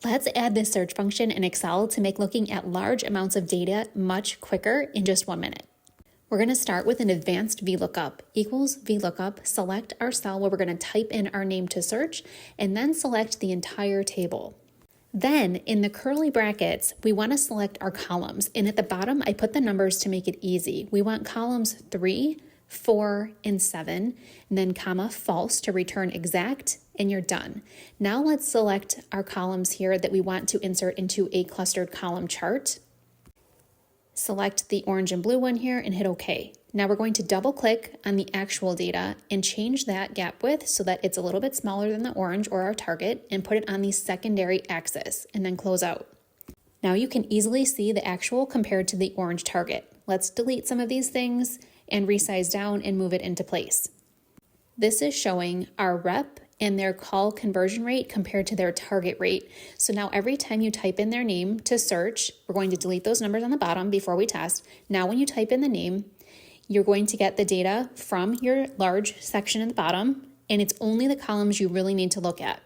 Let's add this search function in Excel to make looking at large amounts of data much quicker in just 1 minute. We're going to start with an advanced vlookup. Equals vlookup, select our cell where we're going to type in our name to search, and then select the entire table. Then in the curly brackets, we want to select our columns. And at the bottom, I put the numbers to make it easy. We want columns 3, 4, and 7, and then comma false to return exact, and you're done. Now let's select our columns here that we want to insert into a clustered column chart. Select the orange and blue one here and hit OK. Now we're going to double click on the actual data and change that gap width so that it's a little bit smaller than the orange or our target, and put it on the secondary axis and then close out. Now you can easily see the actual compared to the orange target. Let's delete some of these things and resize down and move it into place. This is showing our rep and their call conversion rate compared to their target rate. So now every time you type in their name to search, we're going to delete those numbers on the bottom before we test. Now when you type in the name, you're going to get the data from your large section at the bottom, and it's only the columns you really need to look at.